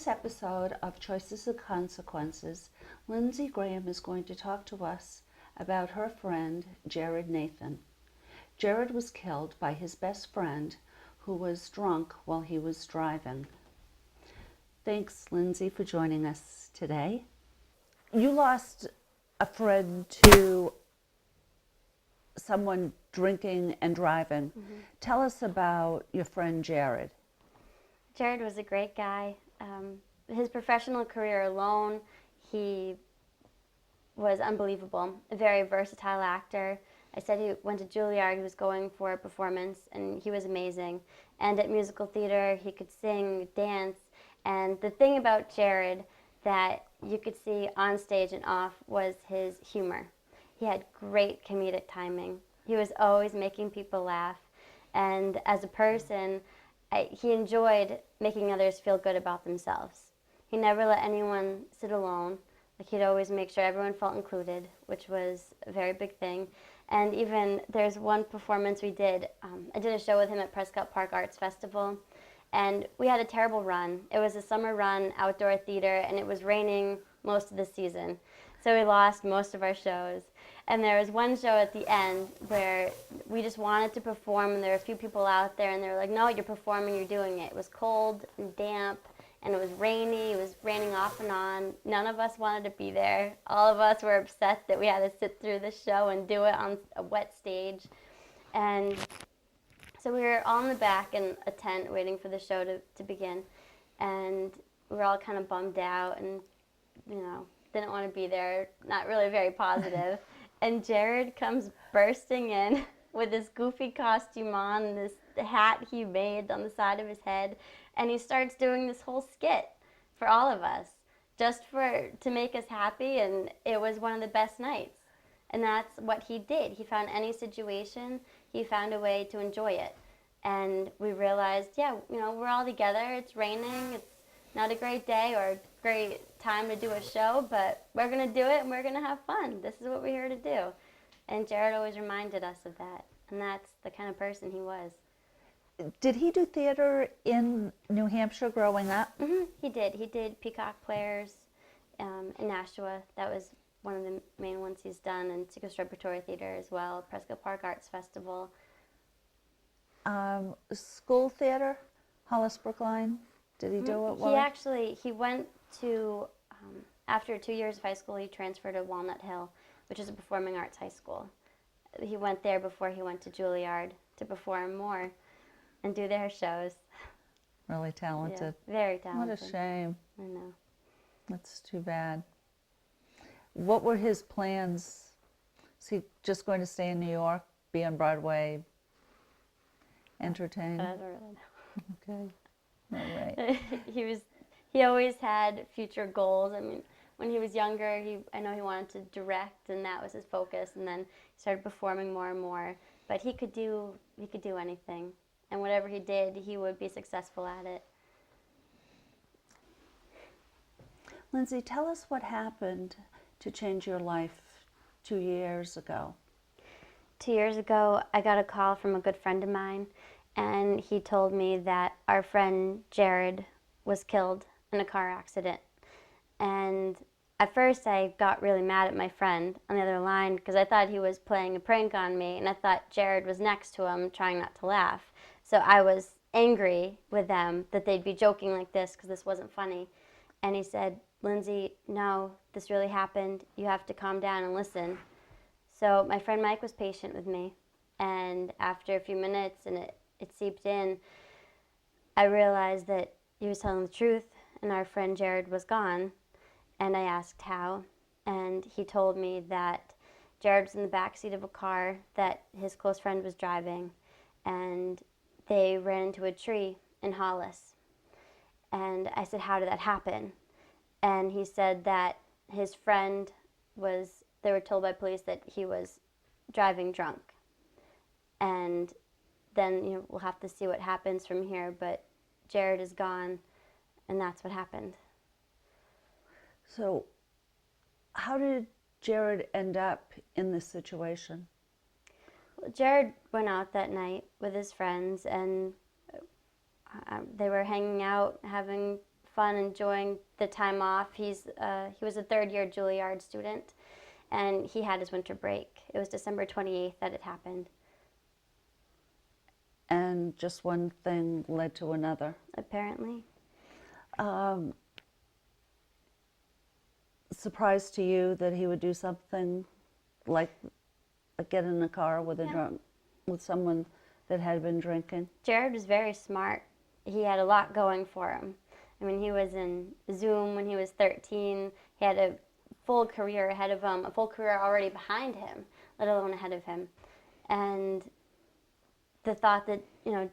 this episode of Choices and Consequences, Lindsey Graham is going to talk to us about her friend, Jared Nathan. Jared was killed by his best friend, who was drunk while he was driving. Thanks, Lindsey, for joining us today. You lost a friend to someone drinking and driving. Mm-hmm. Tell us about your friend Jared. Jared was a great guy. His professional career alone, he was unbelievable. A very versatile actor. I said he went to Juilliard, he was going for a performance, and he was amazing. And at musical theater, he could sing, dance. And the thing about Jared that you could see on stage and off was his humor. He had great comedic timing. He was always making people laugh. And as a person, he enjoyed making others feel good about themselves. He never let anyone sit alone. Like, he'd always make sure everyone felt included, which was a very big thing. And even there's one performance we did. I did a show with him at Prescott Park Arts Festival, and we had a terrible run. It was a summer run, outdoor theater, and it was raining most of the season. So we lost most of our shows. And there was one show at the end where we just wanted to perform, and there were a few people out there, and they were like, no, you're performing, you're doing it. It was cold and damp, and it was rainy. It was raining off and on. None of us wanted to be there. All of us were upset that we had to sit through the show and do it on a wet stage. And so we were all in the back in a tent waiting for the show to begin. And we were all kind of bummed out and, didn't want to be there, not really very positive. And Jared comes bursting in with this goofy costume on and this hat he made on the side of his head. And he starts doing this whole skit for all of us, just to make us happy. And it was one of the best nights. And that's what he did. He found any situation, he found a way to enjoy it. And we realized, we're all together. It's raining. It's not a great day or a great time to do a show, but we're going to do it and we're going to have fun. This is what we're here to do. And Jared always reminded us of that. And that's the kind of person he was. Did he do theater in New Hampshire growing up? Mm-hmm. He did. He did Peacock Players in Nashua. That was one of the main ones he's done. And Secret Repertory Theater as well. Prescott Park Arts Festival. School theater? Hollis, Brookline? Did he do it? He went to, after 2 years of high school, he transferred to Walnut Hill, which is a performing arts high school. He went there before he went to Juilliard to perform more and do their shows. Really talented. Yeah, very talented. What a shame. I know. That's too bad. What were his plans? Is he just going to stay in New York, be on Broadway, entertain? I don't really know. Okay. All right. He always had future goals. I mean, when he was younger, I know he wanted to direct, and that was his focus. And then he started performing more and more. But he could do anything, and whatever he did, he would be successful at it. Lindsey, tell us what happened to change your life 2 years ago. 2 years ago, I got a call from a good friend of mine, and he told me that our friend Jared was killed in a car accident. And at first I got really mad at my friend on the other line because I thought he was playing a prank on me, and I thought Jared was next to him trying not to laugh. So I was angry with them that they'd be joking like this because this wasn't funny. And he said, Lindsey, no, this really happened. You have to calm down and listen. So my friend Mike was patient with me, and after a few minutes and it seeped in, I realized that he was telling the truth and our friend Jared was gone. And I asked how, and he told me that Jared was in the backseat of a car that his close friend was driving, and they ran into a tree in Hollis. And I said, how did that happen? And he said that his friend they were told by police that he was driving drunk. And then, we'll have to see what happens from here, but Jared is gone, and that's what happened. So how did Jared end up in this situation? Well, Jared went out that night with his friends, and they were hanging out, having fun, enjoying the time off. He was a third-year Juilliard student, and he had his winter break. It was December 28th that it happened. And just one thing led to another. Apparently. Surprise to you that he would do something like get in a car with with someone that had been drinking? Jared was very smart. He had a lot going for him. I mean, he was in Zoom when he was 13. He had a full career ahead of him, a full career already behind him, let alone ahead of him. And the thought that,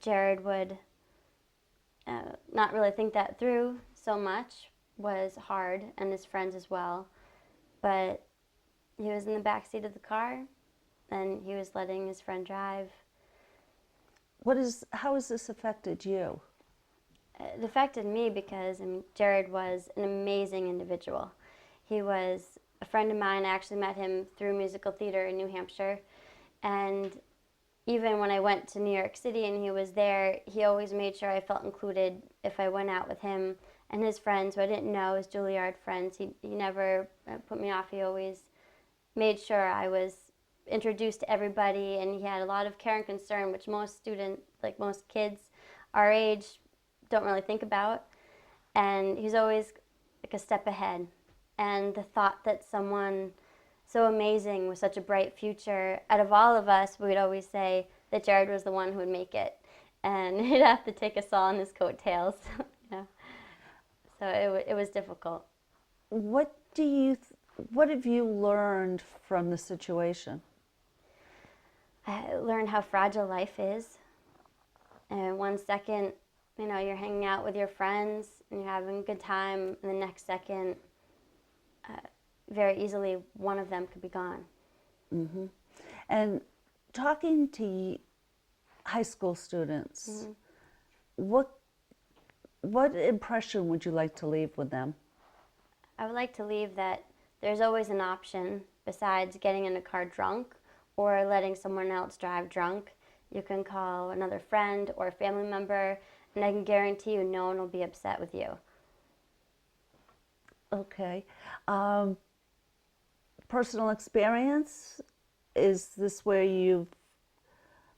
Jared would not really think that through so much was hard, and his friends as well. But he was in the back seat of the car, and he was letting his friend drive. How has this affected you? It affected me because Jared was an amazing individual. He was a friend of mine. I actually met him through musical theater in New Hampshire. And even when I went to New York City and he was there, he always made sure I felt included if I went out with him and his friends who I didn't know, his Juilliard friends. He never put me off. He always made sure I was introduced to everybody, and he had a lot of care and concern, which most students, like most kids our age, don't really think about. And he's always like a step ahead. And the thought that someone so amazing with such a bright future, out of all of us, we'd always say that Jared was the one who would make it. And he'd have to take us all on his coattails. So it was difficult. What have you learned from the situation? I learned how fragile life is. And 1 second, you're hanging out with your friends and you're having a good time, and the next second, very easily, one of them could be gone. Mm-hmm. And talking to high school students, mm-hmm. What impression would you like to leave with them? I would like to leave that there's always an option besides getting in a car drunk or letting someone else drive drunk. You can call another friend or a family member, and I can guarantee you no one will be upset with you. Okay. Personal experience? Is this where you've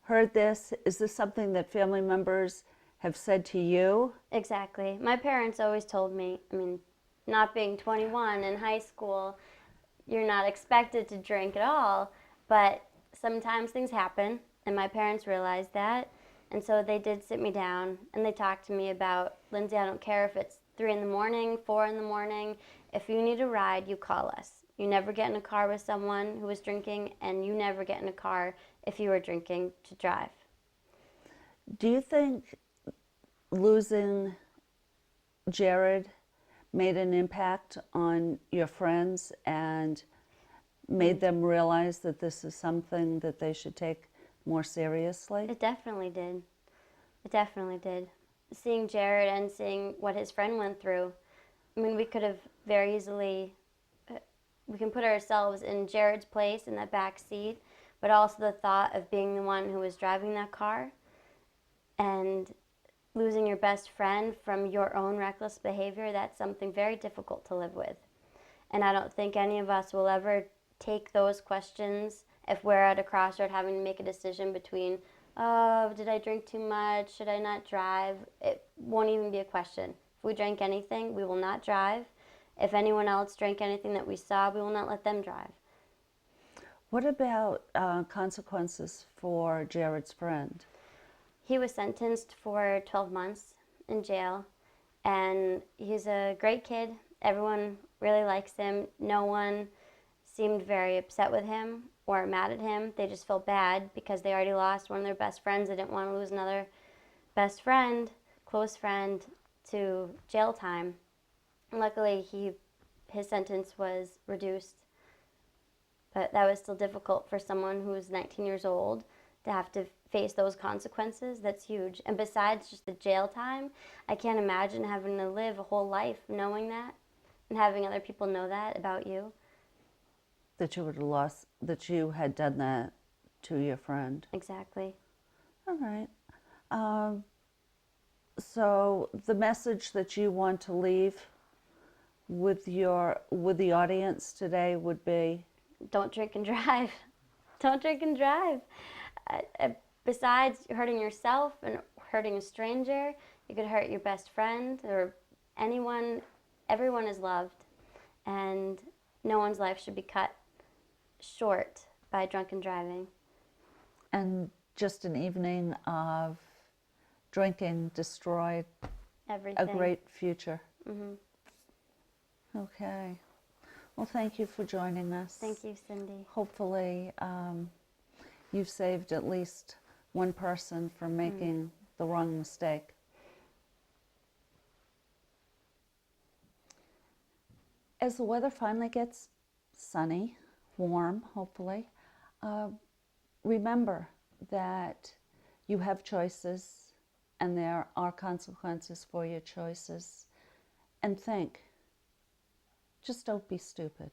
heard this? Is this something that family members have said to you? Exactly. My parents always told me, not being 21 in high school, you're not expected to drink at all, but sometimes things happen, and my parents realized that, and so they did sit me down, and they talked to me about, Lindsay, I don't care if it's 3 in the morning, 4 in the morning, if you need a ride, you call us. You never get in a car with someone who is drinking, and you never get in a car if you are drinking to drive. Do you think losing Jared made an impact on your friends and made them realize that this is something that they should take more seriously? It definitely did. It definitely did. Seeing Jared and seeing what his friend went through, we could have very easily, we can put ourselves in Jared's place in that back seat, but also the thought of being the one who was driving that car and losing your best friend from your own reckless behavior, that's something very difficult to live with. And I don't think any of us will ever take those questions if we're at a crossroad having to make a decision between, oh, did I drink too much? Should I not drive? It won't even be a question. If we drank anything, we will not drive. If anyone else drank anything that we saw, we will not let them drive. What about consequences for Jared's friend? He was sentenced for 12 months in jail, and he's a great kid. Everyone really likes him. No one seemed very upset with him or mad at him. They just felt bad because they already lost one of their best friends. They didn't want to lose another best friend, close friend, to jail time. And luckily, his sentence was reduced, but that was still difficult for someone who was 19 years old to have to face those consequences. That's huge. And besides just the jail time, I can't imagine having to live a whole life knowing that and having other people know that about you. That you would have lost, that you had done that to your friend. Exactly. All right. So the message that you want to leave with the audience today would be, don't drink and drive. Don't drink and drive. Besides hurting yourself and hurting a stranger, you could hurt your best friend or anyone. Everyone is loved, and no one's life should be cut short by drunken driving. and just an evening of drinking destroyed Everything. a great future. Mm-hmm. Okay. Well, thank you for joining us. Thank you, Cindy. Hopefully, you've saved at least one person from making the wrong mistake. As the weather finally gets sunny, warm, hopefully, remember that you have choices and there are consequences for your choices. And think, just don't be stupid.